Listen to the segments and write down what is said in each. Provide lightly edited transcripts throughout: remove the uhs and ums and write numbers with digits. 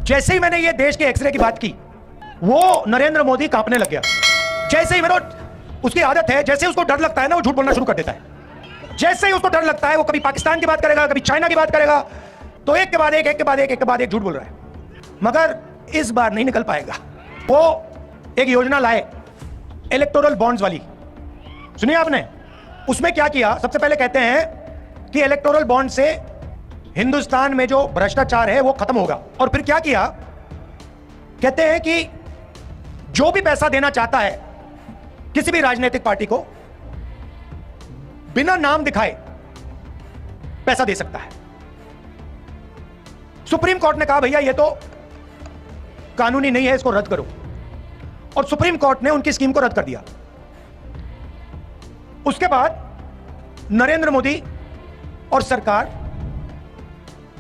जैसे ही मैंने ये देश के एक्सरे की बात की, वो नरेंद्र मोदी कांपने लग गया। जैसे ही मैंने, उसकी आदत है, जैसे उसको डर लगता है ना, वो झूठ बोलना शुरू कर देता है। जैसे ही उसको डर लगता है, वो कभी पाकिस्तान की बात करेगा, कभी चाइना की बात करेगा, तो एक के बाद एक झूठ बोल रहा है। मगर इस बार नहीं निकल पाएगा। वो एक योजना लाए इलेक्टोरल बॉन्ड्स वाली, सुनिए आपने। उसमें क्या किया, सबसे पहले कहते हैं कि इलेक्टोरल बॉन्ड से हिंदुस्तान में जो भ्रष्टाचार है वो खत्म होगा। और फिर क्या किया, कहते हैं कि जो भी पैसा देना चाहता है किसी भी राजनीतिक पार्टी को, बिना नाम दिखाए पैसा दे सकता है। सुप्रीम कोर्ट ने कहा भैया ये तो कानूनी नहीं है, इसको रद्द करो। और सुप्रीम कोर्ट ने उनकी स्कीम को रद्द कर दिया। उसके बाद नरेंद्र मोदी और सरकार,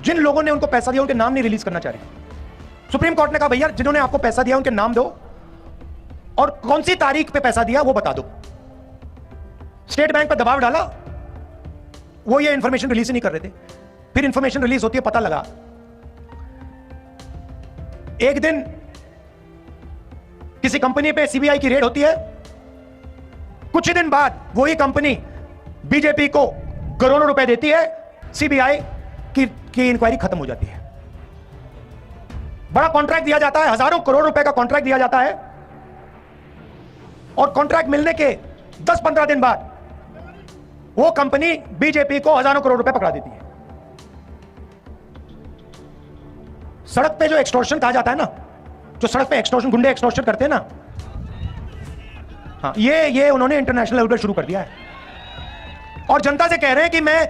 जिन लोगों ने उनको पैसा दिया उनके नाम नहीं रिलीज करना चाह रहे। सुप्रीम कोर्ट ने कहा भैया जिन्होंने आपको पैसा दिया उनके नाम दो और कौन सी तारीख पे पैसा दिया वो बता दो। स्टेट बैंक पर दबाव डाला, वो ये इंफॉर्मेशन रिलीज नहीं कर रहे थे। फिर इंफॉर्मेशन रिलीज होती है, पता लगा एक दिन किसी कंपनी पे सीबीआई की रेड होती है, कुछ ही दिन बाद वही कंपनी बीजेपी को करोड़ों रुपए देती है, सीबीआई की इंक्वायरी खत्म हो जाती है। बड़ा कॉन्ट्रैक्ट दिया जाता है, हजारों करोड़ रुपए का कॉन्ट्रैक्ट दिया जाता है, और कॉन्ट्रैक्ट मिलने के 10-15 दिन बाद वो कंपनी बीजेपी को हजारों करोड़ रुपए पकड़ा देती है। सड़क पे जो एक्सटॉर्शन कहा जाता है ना, जो सड़क पे एक्सटॉर्शन, गुंडे एक्सटॉर्शन करते हैं ना, हाँ, ये उन्होंने इंटरनेशनल लेवल पर शुरू कर दिया है। और जनता से कह रहे हैं कि मैं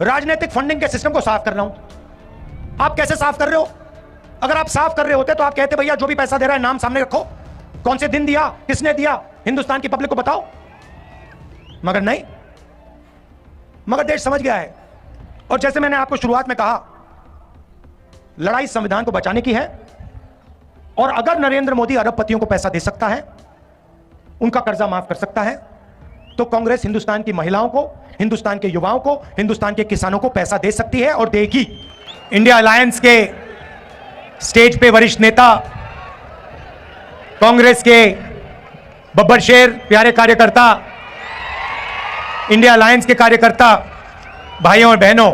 राजनीतिक फंडिंग के सिस्टम को साफ कर रहा हूं। आप कैसे साफ कर रहे हो? अगर आप साफ कर रहे होते तो आप कहते भैया जो भी पैसा दे रहा है नाम सामने रखो, कौन से दिन दिया, किसने दिया, हिंदुस्तान की पब्लिक को बताओ। मगर नहीं, मगर देश समझ गया है। और जैसे मैंने आपको शुरुआत में कहा, लड़ाई संविधान को बचाने की है। और अगर नरेंद्र मोदी अरबपतियों को पैसा दे सकता है, उनका कर्जा माफ कर सकता है, तो कांग्रेस हिंदुस्तान की महिलाओं को, हिंदुस्तान के युवाओं को, हिंदुस्तान के किसानों को पैसा दे सकती है और देगी। इंडिया अलायंस के स्टेज पे वरिष्ठ नेता, कांग्रेस के बब्बर शेर, प्यारे कार्यकर्ता, इंडिया अलायंस के कार्यकर्ता, भाइयों और बहनों,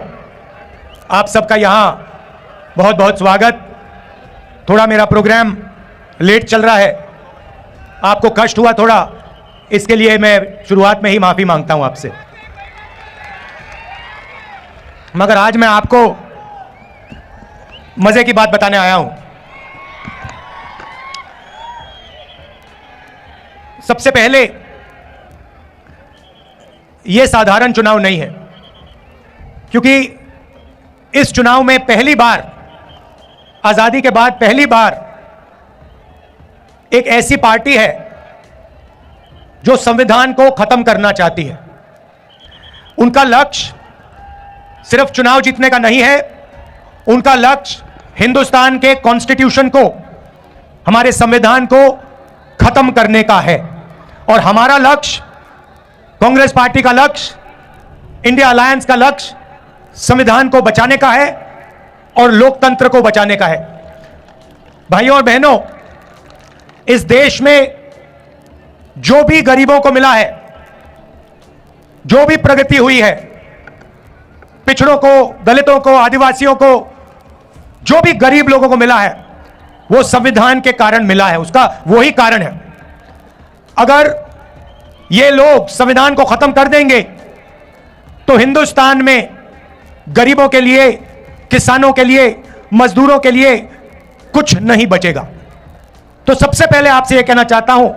आप सबका यहां बहुत बहुत स्वागत। थोड़ा मेरा प्रोग्राम लेट चल रहा है, आपको कष्ट हुआ थोड़ा, इसके लिए मैं शुरुआत में ही माफी मांगता हूं आपसे। मगर आज मैं आपको मजे की बात बताने आया हूं। सबसे पहले, यह साधारण चुनाव नहीं है, क्योंकि इस चुनाव में पहली बार, आजादी के बाद पहली बार एक ऐसी पार्टी है जो संविधान को खत्म करना चाहती है। उनका लक्ष्य सिर्फ चुनाव जीतने का नहीं है, उनका लक्ष्य हिंदुस्तान के कॉन्स्टिट्यूशन को, हमारे संविधान को खत्म करने का है। और हमारा लक्ष्य, कांग्रेस पार्टी का लक्ष्य, इंडिया अलायंस का लक्ष्य संविधान को बचाने का है और लोकतंत्र को बचाने का है। भाइयों और बहनों, इस देश में जो भी गरीबों को मिला है, जो भी प्रगति हुई है, पिछड़ों को, दलितों को, आदिवासियों को, जो भी गरीब लोगों को मिला है, वो संविधान के कारण मिला है। उसका वही कारण है। अगर ये लोग संविधान को खत्म कर देंगे तो हिंदुस्तान में गरीबों के लिए, किसानों के लिए, मजदूरों के लिए कुछ नहीं बचेगा। तो सबसे पहले आपसे यह कहना चाहता हूं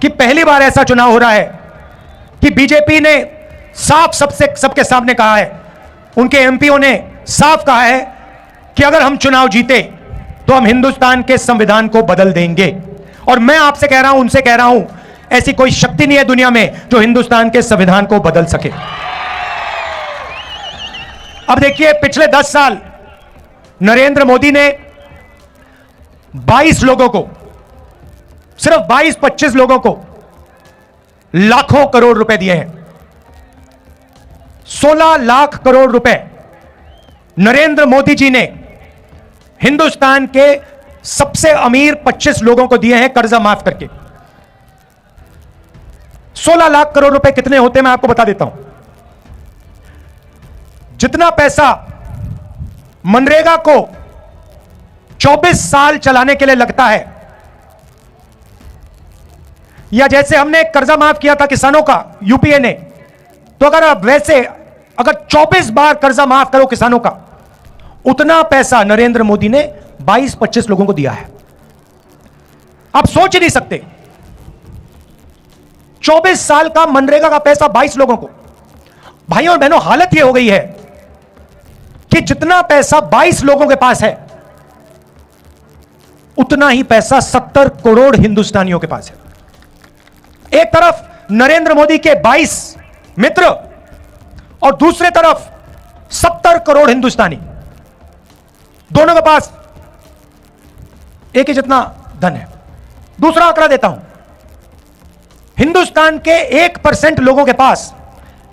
कि पहली बार ऐसा चुनाव हो रहा है कि बीजेपी ने साफ सबके सामने कहा है, उनके एमपीओ ने साफ कहा है कि अगर हम चुनाव जीते तो हम हिंदुस्तान के संविधान को बदल देंगे। और मैं आपसे कह रहा हूं, उनसे कह रहा हूं, ऐसी कोई शक्ति नहीं है दुनिया में जो हिंदुस्तान के संविधान को बदल सके। अब देखिए, पिछले 10 साल नरेंद्र मोदी ने 22 लोगों को, सिर्फ 22-25 लोगों को लाखों करोड़ रुपए दिए हैं। 16 लाख करोड़ रुपए नरेंद्र मोदी जी ने हिंदुस्तान के सबसे अमीर 25 लोगों को दिए हैं कर्जा माफ करके। 16 लाख करोड़ रुपए कितने होते हैं मैं आपको बता देता हूं। जितना पैसा मनरेगा को 24 साल चलाने के लिए लगता है, या जैसे हमने कर्जा माफ किया था किसानों का यूपीए ने, तो अगर आप वैसे अगर 24 बार कर्जा माफ करो किसानों का, उतना पैसा नरेंद्र मोदी ने 22-25 लोगों को दिया है। आप सोच ही नहीं सकते, 24 साल का मनरेगा का पैसा 22 लोगों को। भाइयों और बहनों, हालत यह हो गई है कि जितना पैसा 22 लोगों के पास है, उतना ही पैसा 70 करोड़ हिंदुस्तानियों के पास है। एक तरफ नरेंद्र मोदी के 22 मित्र और दूसरे तरफ 70 करोड़ हिंदुस्तानी, दोनों के पास एक ही जितना धन है। दूसरा आंकड़ा देता हूं, हिंदुस्तान के 1% लोगों के पास,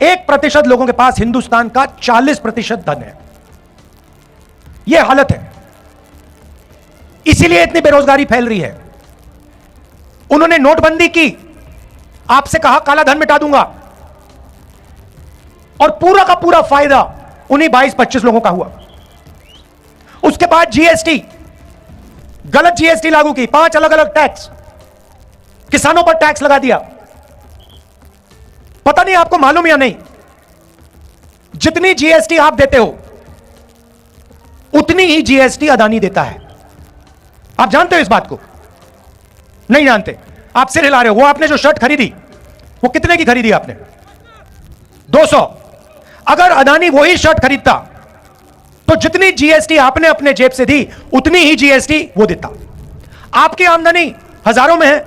1% लोगों के पास हिंदुस्तान का 40% धन है। यह हालत है, इसीलिए इतनी बेरोजगारी फैल रही है। उन्होंने नोटबंदी की, आपसे कहा काला धन मिटा दूंगा, और पूरा का पूरा फायदा उन्हीं 22-25 लोगों का हुआ। उसके बाद जीएसटी, गलत जीएसटी लागू की, 5 अलग अलग टैक्स, किसानों पर टैक्स लगा दिया। पता नहीं आपको मालूम या नहीं, जितनी जीएसटी आप देते हो उतनी ही जीएसटी अदानी देता है। आप जानते हो इस बात को? नहीं जानते? आप सिर हिला रहे हो। वो आपने जो शर्ट खरीदी, वो कितने की खरीदी आपने? 200। अगर अदानी वही शर्ट खरीदता तो जितनी जीएसटी आपने अपने जेब से दी, उतनी ही जीएसटी वो देता। आपकी आमदनी हजारों में है,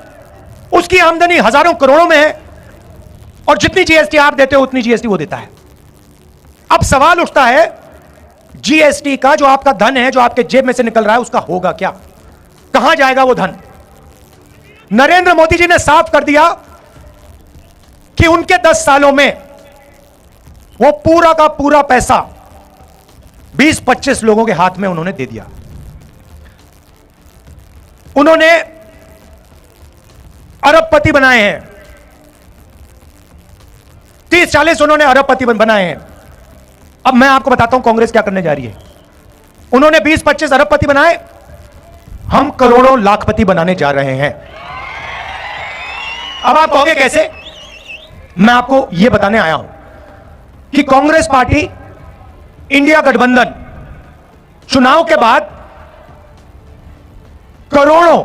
उसकी आमदनी हजारों करोड़ों में है, और जितनी जीएसटी आप देते हो उतनी जीएसटी वो देता है। अब सवाल उठता है, जीएसटी का जो आपका धन है, जो आपके जेब में से निकल रहा है, उसका होगा क्या? कहां जाएगा वो धन? नरेंद्र मोदी जी ने साफ कर दिया कि उनके 10 सालों में वो पूरा का पूरा पैसा 20-25 लोगों के हाथ में उन्होंने दे दिया। उन्होंने अरबपति बनाए हैं, 30-40 उन्होंने अरबपति बनाए हैं। अब मैं आपको बताता हूं कांग्रेस क्या करने जा रही है। उन्होंने 20-25 अरबपति बनाए, हम करोड़ों लाखपति बनाने जा रहे हैं। अब आप कहोगे कैसे? मैं आपको यह बताने आया हूं कि कांग्रेस पार्टी, इंडिया गठबंधन चुनाव के बाद करोड़ों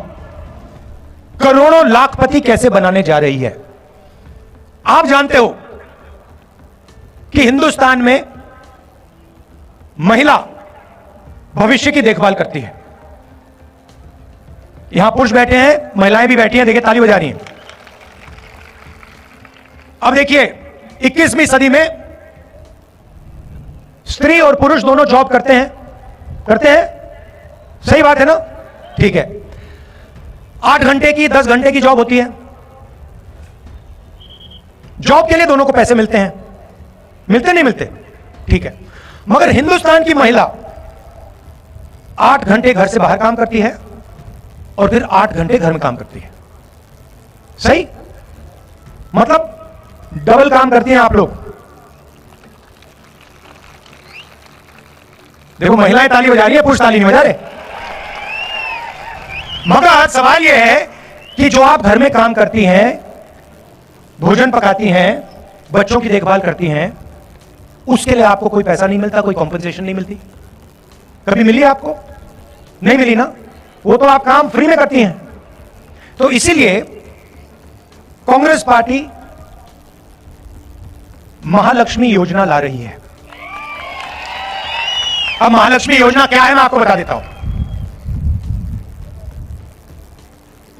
करोड़ों लाखपति कैसे बनाने जा रही है। आप जानते हो कि हिंदुस्तान में महिला भविष्य की देखभाल करती है। यहां पुरुष बैठे हैं, महिलाएं भी बैठी हैं, देखिए ताली बजा रही हैं। अब देखिए 21वीं सदी में स्त्री और पुरुष दोनों जॉब करते हैं, सही बात है ना? ठीक है, 8 घंटे की 10 घंटे की जॉब होती है। जॉब के लिए दोनों को पैसे मिलते हैं, मिलते नहीं मिलते? ठीक है, मगर हिंदुस्तान की महिला 8 घंटे घर से बाहर काम करती है और फिर 8 घंटे घर में काम करती है। सही? मतलब डबल काम करती हैं आप लोग। देखो महिलाएं ताली बजा रही है, पुरुष ताली नहीं बजा रहे। मगर सवाल यह है कि जो आप घर में काम करती हैं, भोजन पकाती हैं, बच्चों की देखभाल करती हैं, उसके लिए आपको कोई पैसा नहीं मिलता, कोई कॉम्पेंसेशन नहीं मिलती? कभी मिली आपको? नहीं मिली ना? वो तो आप काम फ्री में करती हैं। तो इसीलिए कांग्रेस पार्टी महालक्ष्मी योजना ला रही है। अब महालक्ष्मी योजना क्या है मैं आपको बता देता हूं।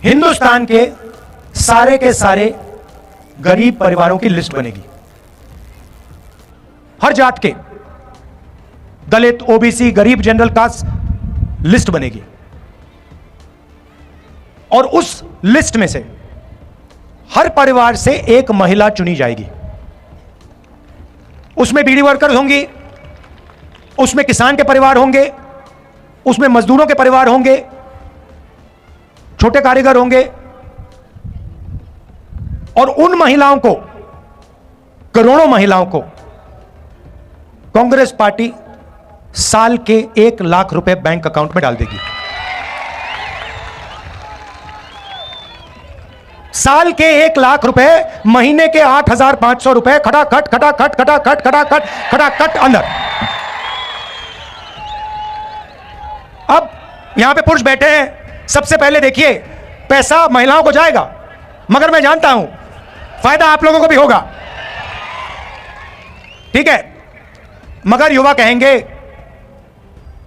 हिंदुस्तान के सारे गरीब परिवारों की लिस्ट बनेगी, हर जात के, दलित, ओबीसी, गरीब, जनरल कास्ट लिस्ट बनेगी, और उस लिस्ट में से हर परिवार से एक महिला चुनी जाएगी। उसमें बीड़ी वर्कर्स होंगी, उसमें किसान के परिवार होंगे, उसमें मजदूरों के परिवार होंगे, छोटे कारीगर होंगे, और उन महिलाओं को, करोड़ों महिलाओं को कांग्रेस पार्टी साल के 1 लाख रुपए बैंक अकाउंट में डाल देगी। साल के 1 लाख रुपए, महीने के 8,500 रुपए, खटाखट खटाखट खटाखट खटाखट खटाखट अंदर। अब यहां पे पुरुष बैठे हैं, सबसे पहले देखिए पैसा महिलाओं को जाएगा, मगर मैं जानता हूं फायदा आप लोगों को भी होगा, ठीक है। मगर युवा कहेंगे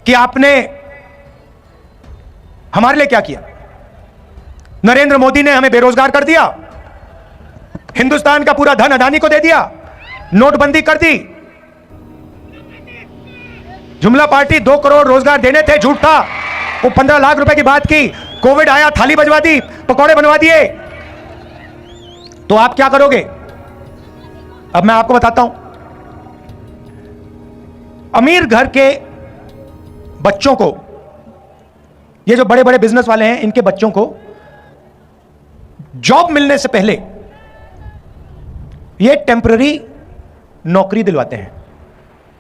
कि आपने हमारे लिए क्या किया? नरेंद्र मोदी ने हमें बेरोजगार कर दिया, हिंदुस्तान का पूरा धन अदानी को दे दिया, नोटबंदी कर दी, जुमला पार्टी 2 करोड़ रोजगार देने थे, झूठ था, वो 15 लाख रुपए की बात की, कोविड आया, थाली बजवा दी, पकौड़े बनवा दिए। तो आप क्या करोगे? अब मैं आपको बताता हूं। अमीर घर के बच्चों को, ये जो बड़े बड़े बिजनेस वाले हैं, इनके बच्चों को जॉब मिलने से पहले ये टेम्पररी नौकरी दिलवाते हैं।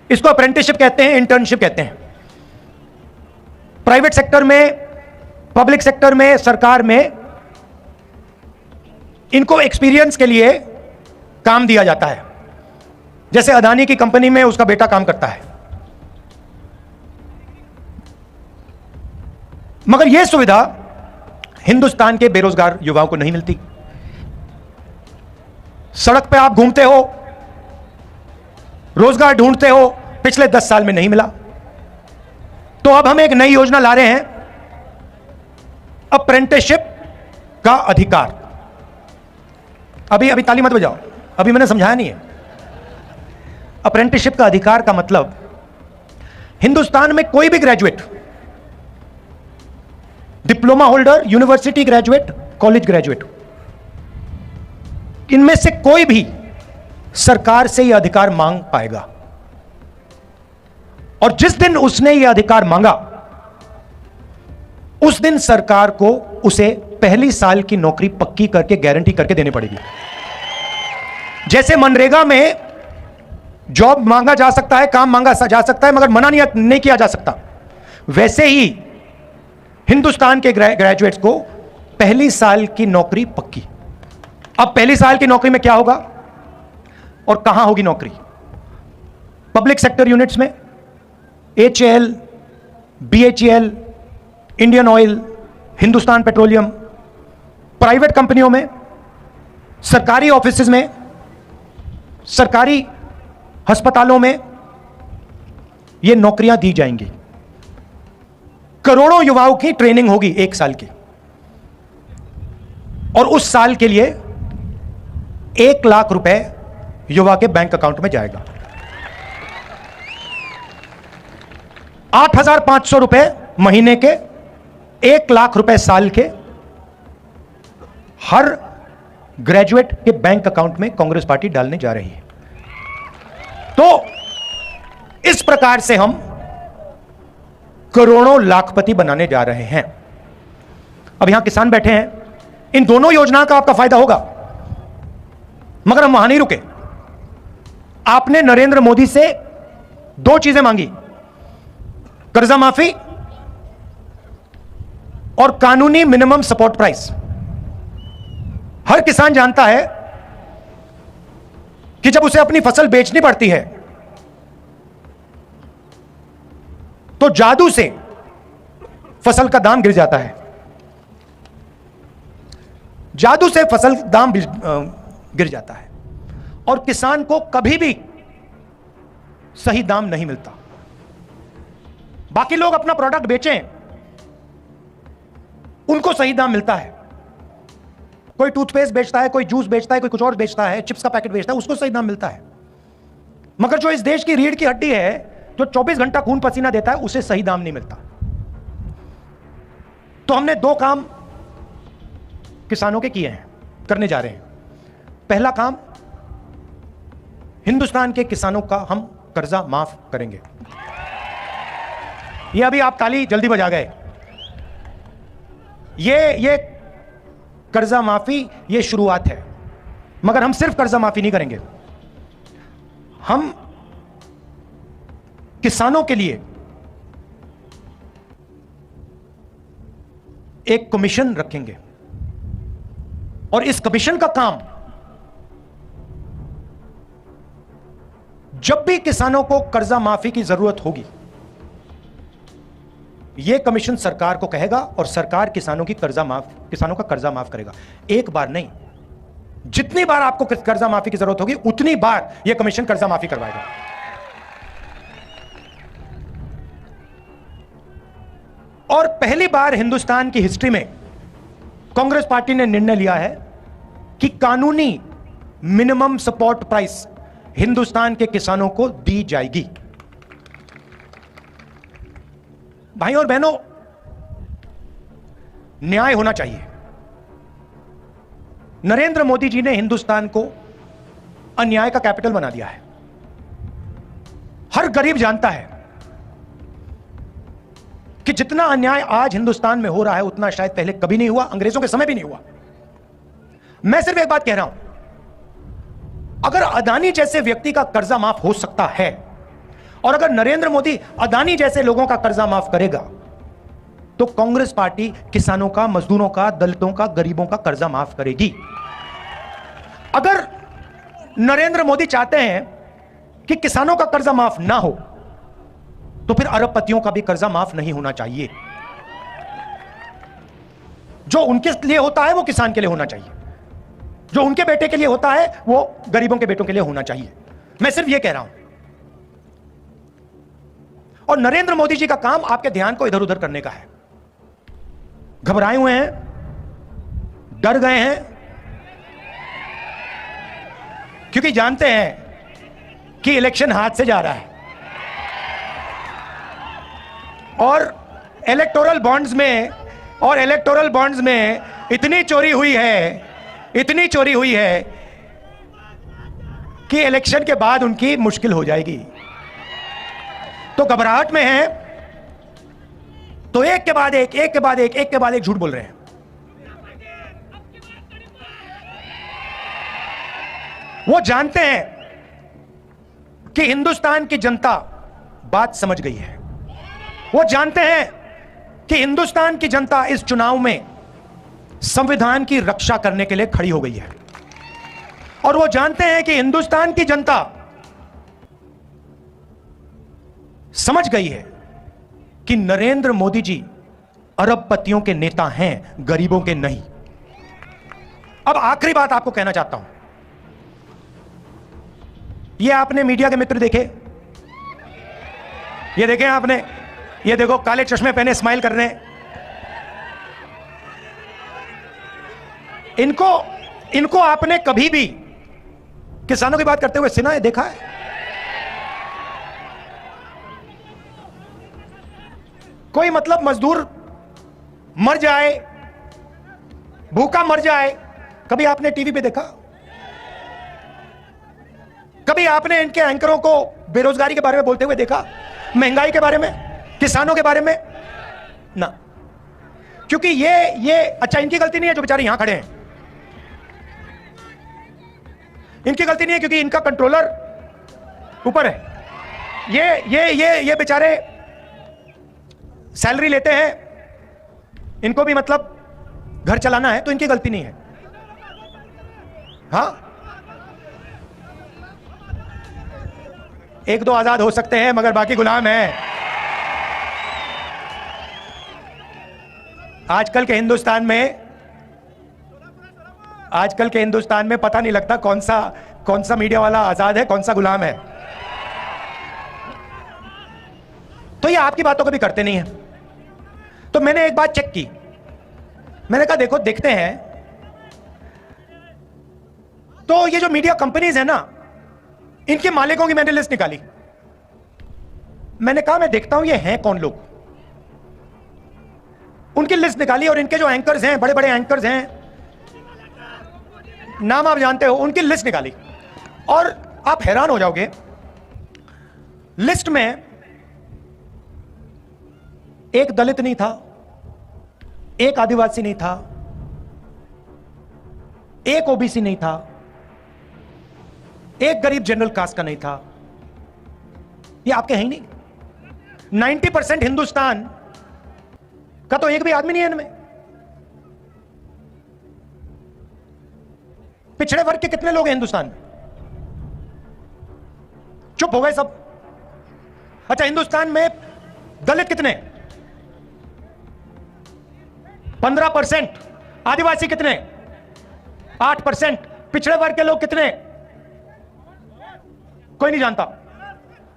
इसको अप्रेंटिसशिप कहते हैं, इंटर्नशिप कहते हैं। प्राइवेट सेक्टर में, पब्लिक सेक्टर में, सरकार में इनको एक्सपीरियंस के लिए काम दिया जाता है। जैसे अदानी की कंपनी में उसका बेटा काम करता है। मगर यह सुविधा हिंदुस्तान के बेरोजगार युवाओं को नहीं मिलती। सड़क पे आप घूमते हो, रोजगार ढूंढते हो, पिछले 10 साल में नहीं मिला। तो अब हम एक नई योजना ला रहे हैं, अप्रेंटिसशिप का अधिकार। अभी ताली मत बजाओ, अभी मैंने समझाया नहीं है। अप्रेंटिसशिप का अधिकार का मतलब, हिंदुस्तान में कोई भी graduate, diploma holder, university graduate, college graduate, इनमें से कोई भी सरकार से यह अधिकार मांग पाएगा। और जिस दिन उसने यह अधिकार मांगा, उस दिन सरकार को उसे पहली साल की नौकरी पक्की करके, गारंटी करके देनी पड़ेगी। जैसे मनरेगा में जॉब मांगा जा सकता है, काम मांगा जा सकता है, मगर मना नहीं किया जा सकता, वैसे ही हिंदुस्तान के ग्रेजुएट्स को पहली साल की नौकरी पक्की। अब पहली साल की नौकरी में क्या होगा और कहां होगी नौकरी? पब्लिक सेक्टर यूनिट्स में, HAL, BHEL, Indian oil, Hindustan petroleum, private कंपनियों में, सरकारी ऑफिसेज में, सरकारी अस्पतालों में ये नौकरियां दी जाएंगी। करोड़ों युवाओं की ट्रेनिंग होगी 1 साल की, और उस साल के लिए 1 लाख रुपए युवा के बैंक अकाउंट में जाएगा। 8,500 रुपए महीने के, 1 लाख रुपए साल के, हर ग्रेजुएट के बैंक अकाउंट में कांग्रेस पार्टी डालने जा रही है। तो इस प्रकार से हम करोड़ों लाखपति बनाने जा रहे हैं। अब यहां किसान बैठे हैं, इन दोनों योजनाओं का आपका फायदा होगा, मगर हम वहां नहीं रुके। आपने नरेंद्र मोदी से 2 चीजें मांगी, कर्जा माफी और कानूनी मिनिमम सपोर्ट प्राइस। हर किसान जानता है कि जब उसे अपनी फसल बेचनी पड़ती है तो जादू से फसल का दाम गिर जाता है। जादू से फसल दाम गिर जाता है और किसान को कभी भी सही दाम नहीं मिलता। बाकी लोग अपना प्रोडक्ट बेचें, उनको सही दाम मिलता है। कोई टूथपेस्ट बेचता है, कोई जूस बेचता है, कोई कुछ और बेचता है, चिप्स का पैकेट बेचता है, उसको सही दाम मिलता है। मगर जो इस देश की रीढ़ की हड्डी है, जो 24 घंटा खून पसीना देता है, उसे सही दाम नहीं मिलता। तो हमने 2 काम किसानों के किए हैं, करने जा रहे हैं। पहला काम, हिंदुस्तान के किसानों का हम कर्जा माफ करेंगे। ये अभी आप ताली जल्दी बजा गए। ये कर्जा माफी ये शुरुआत है, मगर हम सिर्फ कर्जा माफी नहीं करेंगे। हम किसानों के लिए एक कमीशन रखेंगे और इस कमीशन का काम जब भी किसानों को कर्जा माफी की जरूरत होगी, यह कमीशन सरकार को कहेगा और सरकार किसानों का कर्जा माफ करेगा। एक बार नहीं, जितनी बार आपको कर्जा माफी की जरूरत होगी उतनी बार यह कमीशन कर्जा माफी करवाएगा। और पहली बार हिंदुस्तान की हिस्ट्री में कांग्रेस पार्टी ने निर्णय लिया है कि कानूनी मिनिमम सपोर्ट प्राइस हिंदुस्तान के किसानों को दी जाएगी। भाइयों और बहनों, न्याय होना चाहिए। नरेंद्र मोदी जी ने हिंदुस्तान को अन्याय का कैपिटल बना दिया है। हर गरीब जानता है कि जितना अन्याय आज हिंदुस्तान में हो रहा है उतना शायद पहले कभी नहीं हुआ, अंग्रेजों के समय भी नहीं हुआ। मैं सिर्फ एक बात कह रहा हूं, अगर अदानी जैसे व्यक्ति का कर्जा माफ हो सकता है और अगर नरेंद्र मोदी अदानी जैसे लोगों का कर्जा माफ करेगा, तो कांग्रेस पार्टी किसानों का, मजदूरों का, दलितों का, गरीबों का कर्जा माफ करेगी। अगर नरेंद्र मोदी चाहते हैं कि किसानों का कर्जा माफ ना हो, तो फिर अरबपतियों का भी कर्जा माफ नहीं होना चाहिए। जो उनके लिए होता है वो किसान के लिए होना चाहिए, जो उनके बेटे के लिए होता है वो गरीबों के बेटों के लिए होना चाहिए। मैं सिर्फ ये कह रहा हूं। और नरेंद्र मोदी जी का काम आपके ध्यान को इधर उधर करने का है। घबराए हुए हैं, डर गए हैं, क्योंकि जानते हैं कि इलेक्शन हाथ से जा रहा है और इलेक्टोरल बॉन्ड्स में इतनी चोरी हुई है कि इलेक्शन के बाद उनकी मुश्किल हो जाएगी। तो घबराहट में है, तो एक के बाद एक झूठ बोल रहे हैं। वो जानते हैं कि हिंदुस्तान की जनता बात समझ गई है। वो जानते हैं कि हिंदुस्तान की जनता इस चुनाव में संविधान की रक्षा करने के लिए खड़ी हो गई है। और वो जानते हैं कि हिंदुस्तान की जनता समझ गई है कि नरेंद्र मोदी जी अरबपतियों के नेता हैं, गरीबों के नहीं। अब आखिरी बात आपको कहना चाहता हूं, ये आपने मीडिया के मित्र देखे, ये देखे आपने, ये देखो काले चश्मे पहने स्माइल कर रहे हैं। इनको आपने कभी भी किसानों की बात करते हुए सुना है, देखा है? कोई मतलब मजदूर मर जाए, भूखा मर जाए, कभी आपने टीवी पे देखा? कभी आपने इनके एंकरों को बेरोजगारी के बारे में बोलते हुए देखा, महंगाई के बारे में, किसानों के बारे में? ना, क्योंकि ये अच्छा, इनकी गलती नहीं है जो बेचारे यहां खड़े हैं, इनकी गलती नहीं है क्योंकि इनका कंट्रोलर ऊपर है। ये बेचारे सैलरी लेते हैं, इनको भी मतलब घर चलाना है, तो इनकी गलती नहीं है। हाँ, एक दो आजाद हो सकते हैं मगर बाकी गुलाम हैं। आजकल के हिंदुस्तान में पता नहीं लगता कौन सा मीडिया वाला आजाद है, कौन सा गुलाम है। तो ये आपकी बातों को भी करते नहीं है। तो मैंने एक बात चेक की, मैंने कहा देखो, देखते हैं। तो ये जो मीडिया कंपनीज है ना, इनके मालिकों की मैंने लिस्ट निकाली। मैंने कहा मैं देखता हूं ये हैं कौन लोग, उनकी लिस्ट निकाली और इनके जो एंकर्स हैं, बड़े बड़े एंकर्स हैं, नाम आप जानते हो, उनकी लिस्ट निकाली और आप हैरान हो जाओगे। लिस्ट में एक दलित नहीं था, एक आदिवासी नहीं था, एक ओबीसी नहीं था, एक गरीब जनरल कास्ट का नहीं था। ये आपके हैं ही नहीं। 90% हिंदुस्तान का तो एक भी आदमी नहीं है इनमें। पिछड़े वर्ग के कितने लोग हैं हिंदुस्तान में? चुप हो गए सब। अच्छा, हिंदुस्तान में दलित कितने? 15%। आदिवासी कितने? 8%। पिछड़े वर्ग के लोग कितने? कोई नहीं जानता,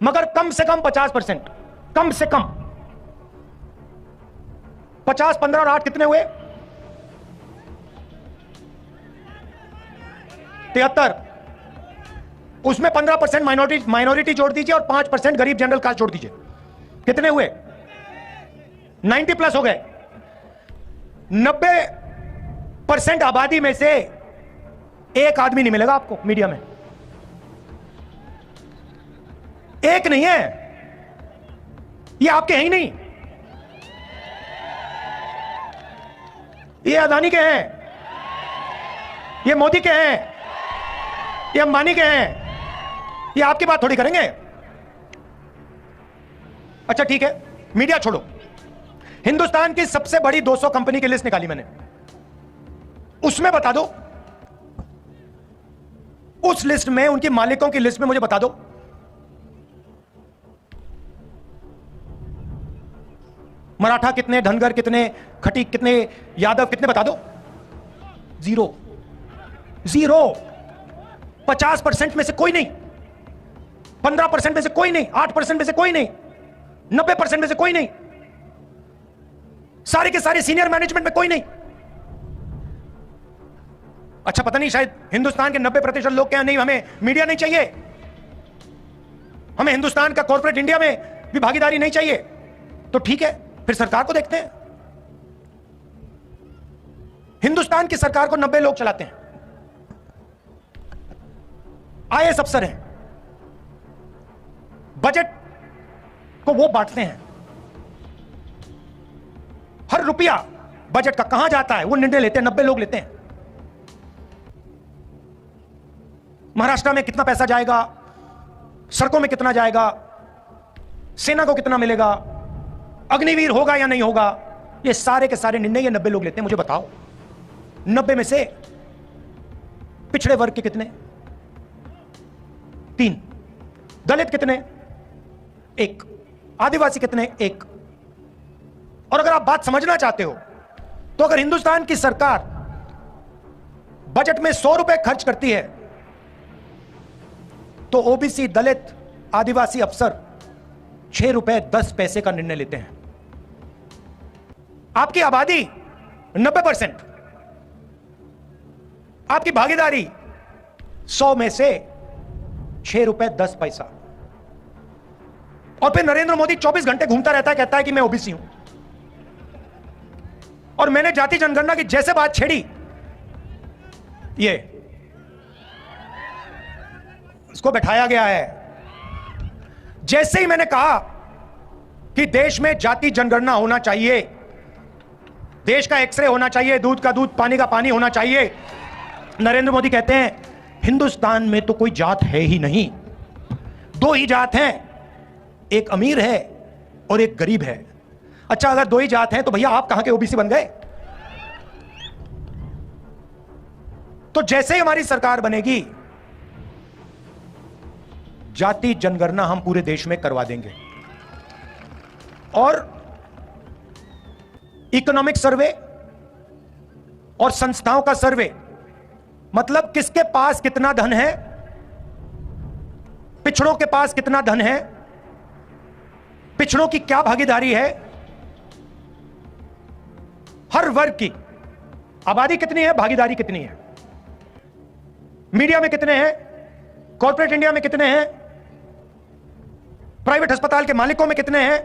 मगर कम से कम 50%। कम से कम 50, 15 और 8 कितने हुए? 73। उसमें 15% माइनॉरिटी जोड़ दीजिए और 5% गरीब जनरल कास्ट जोड़ दीजिए, कितने हुए? 90 प्लस हो गए। 90% आबादी में से एक आदमी नहीं मिलेगा आपको मीडिया में। एक नहीं है, ये आपके हैं ही नहीं। ये अदानी के हैं, ये मोदी के हैं, ये अंबानी के हैं। ये आपकी बात थोड़ी करेंगे। अच्छा ठीक है, मीडिया छोड़ो। हिंदुस्तान की सबसे बड़ी 200 कंपनी की लिस्ट निकाली मैंने, उसमें बता दो, उस लिस्ट में, उनके मालिकों की लिस्ट में मुझे बता दो मराठा कितने, धनगर कितने, खटीक कितने, यादव कितने, बता दो। जीरो। जीरो। 50% में से कोई नहीं, 15% में से कोई नहीं, 8% में से कोई नहीं, 90% में से कोई नहीं, सारे के सारे सीनियर मैनेजमेंट में कोई नहीं। अच्छा, पता नहीं, शायद हिंदुस्तान के 90% लोग क्या, नहीं हमें मीडिया नहीं चाहिए, हमें हिंदुस्तान का कॉर्पोरेट इंडिया में भी भागीदारी नहीं चाहिए। तो ठीक है, फिर सरकार को देखते हैं। हिंदुस्तान की सरकार को 90 लोग चलाते हैं, आईएएस अफसर हैं, बजट को वो बांटते हैं। हर रुपया बजट का कहां जाता है वो निर्णय लेते हैं, 90 लोग लेते हैं। महाराष्ट्र में कितना पैसा जाएगा, सड़कों में कितना जाएगा, सेना को कितना मिलेगा, अग्निवीर होगा या नहीं होगा, ये सारे के सारे निर्णय ये 90 लोग लेते हैं। मुझे बताओ, 90 में से पिछड़े वर्ग के कितने? 3। दलित कितने? 1। आदिवासी कितने? 1। और अगर आप बात समझना चाहते हो तो अगर हिंदुस्तान की सरकार बजट में 100 रुपए खर्च करती है तो ओबीसी, दलित, आदिवासी अफसर 6 रुपए 10 पैसे का निर्णय लेते हैं। आपकी आबादी 90%, आपकी भागीदारी 100 में से 6 रुपए 10 पैसा। और फिर नरेंद्र मोदी 24 घंटे घूमता रहता है, कहता है कि मैं ओबीसी हूं। और मैंने जाति जनगणना की जैसे बात छेड़ी, ये इसको बैठाया गया है। जैसे ही मैंने कहा कि देश में जाति जनगणना होना चाहिए, देश का एक्सरे होना चाहिए, दूध का दूध, पानी का पानी होना चाहिए, नरेंद्र मोदी कहते हैं हिंदुस्तान में तो कोई जात है ही नहीं, 2 ही जात हैं, एक अमीर है और एक गरीब है। अच्छा, अगर 2 ही जात हैं तो भैया आप कहां के ओबीसी बन गए? तो जैसे ही हमारी सरकार बनेगी, जाति जनगणना हम पूरे देश में करवा देंगे। और इकोनॉमिक सर्वे और संस्थाओं का सर्वे, मतलब किसके पास कितना धन है, पिछड़ों के पास कितना धन है, पिछड़ों की क्या भागीदारी है, हर वर्ग की आबादी कितनी है, भागीदारी कितनी है, मीडिया में कितने हैं, कॉर्पोरेट इंडिया में कितने हैं, प्राइवेट अस्पताल के मालिकों में कितने हैं,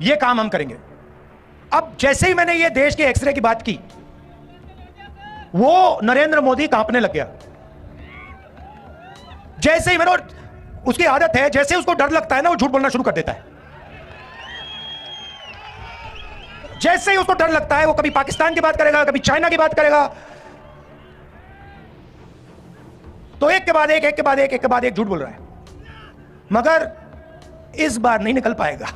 यह काम हम करेंगे। अब जैसे ही मैंने ये देश के एक्सरे की बात की, वो नरेंद्र मोदी कांपने लग गया। जैसे ही मैंने, उसकी आदत है, जैसे उसको डर लगता है ना, वो झूठ बोलना शुरू कर देता है। जैसे ही उसको डर लगता है वो कभी पाकिस्तान की बात करेगा, कभी चाइना की बात करेगा, तो एक के बाद एक झूठ बोल रहा है, मगर इस बार नहीं निकल पाएगा।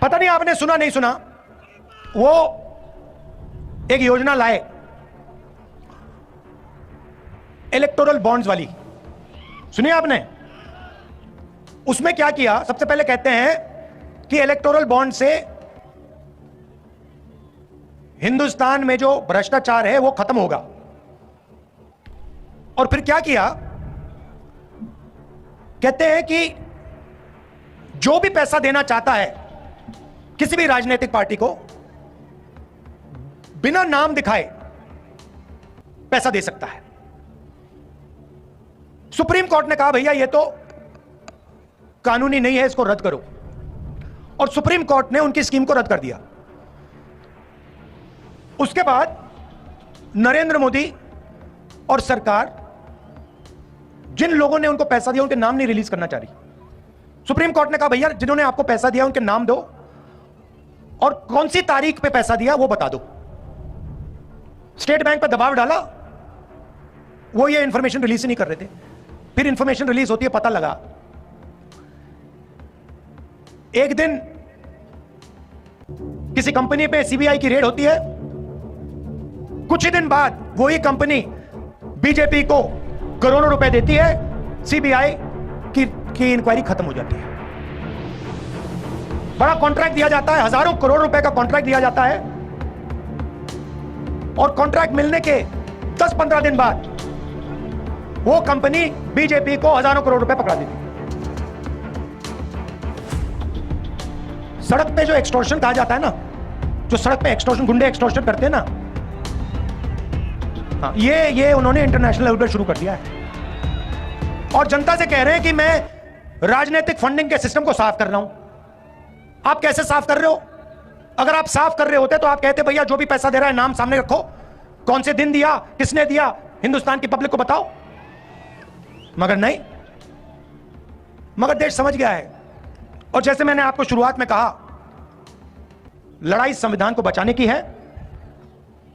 पता नहीं आपने सुना नहीं सुना, वो एक योजना लाए इलेक्टोरल बॉन्ड्स वाली, सुनिए आपने? उसमें क्या किया, सबसे पहले कहते हैं कि इलेक्टोरल बॉन्ड से हिंदुस्तान में जो भ्रष्टाचार है वो खत्म होगा। और फिर क्या किया, कहते हैं कि जो भी पैसा देना चाहता है किसी भी राजनीतिक पार्टी को, बिना नाम दिखाए पैसा दे सकता है। सुप्रीम कोर्ट ने कहा भैया ये तो कानूनी नहीं है, इसको रद्द करो, और सुप्रीम कोर्ट ने उनकी स्कीम को रद्द कर दिया। उसके बाद नरेंद्र मोदी और सरकार जिन लोगों ने उनको पैसा दिया उनके नाम नहीं रिलीज करना चाह रही। सुप्रीम कोर्ट ने कहा भैया जिन्होंने आपको पैसा दिया उनके नाम दो और कौन सी तारीख पे पैसा दिया वो बता दो। स्टेट बैंक पर दबाव डाला, वो ये इंफॉर्मेशन रिलीज ही नहीं कर रहे थे। फिर इंफॉर्मेशन रिलीज होती है, पता लगा एक दिन किसी कंपनी पे सीबीआई की रेड होती है, कुछ ही दिन बाद वही कंपनी बीजेपी को करोड़ों रुपए देती है, सीबीआई की इंक्वायरी खत्म हो जाती है। बड़ा कॉन्ट्रैक्ट दिया जाता है, हजारों करोड़ रुपए का कॉन्ट्रैक्ट दिया जाता है, और कॉन्ट्रैक्ट मिलने के 10-15 दिन बाद वो कंपनी बीजेपी को हजारों करोड़ रुपए पकड़ा देती है। सड़क पे जो एक्सटॉर्शन कहा जाता है ना, जो सड़क पे एक्सटॉर्शन, गुंडे एक्सटॉर्शन करते हैं ना, हाँ, ये उन्होंने इंटरनेशनल लेवल पे शुरू कर दिया है। और जनता से कह रहे हैं कि मैं राजनीतिक फंडिंग के सिस्टम को साफ कर रहा हूं। आप कैसे साफ कर रहे हो? अगर आप साफ कर रहे होते तो आप कहते भैया जो भी पैसा दे रहा है नाम सामने रखो, कौन से दिन दिया, किसने दिया, हिंदुस्तान की पब्लिक को बताओ। मगर नहीं, मगर देश समझ गया है। और जैसे मैंने आपको शुरुआत में कहा, लड़ाई संविधान को बचाने की है,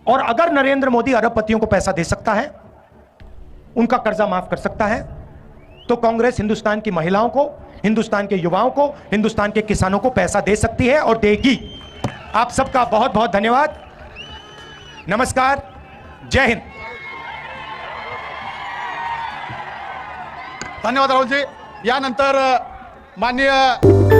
और अगर नरेंद्र मोदी अरबपतियों को पैसा दे सकता है, उनका कर्जा माफ कर सकता है, तो कांग्रेस हिंदुस्तान की महिलाओं को, हिंदुस्तान के युवाओं को, हिंदुस्तान के किसानों को पैसा दे सकती है और देगी। आप सबका बहुत बहुत धन्यवाद। नमस्कार, जय हिंद। धन्यवाद राहुलजी। यानंतर माननीय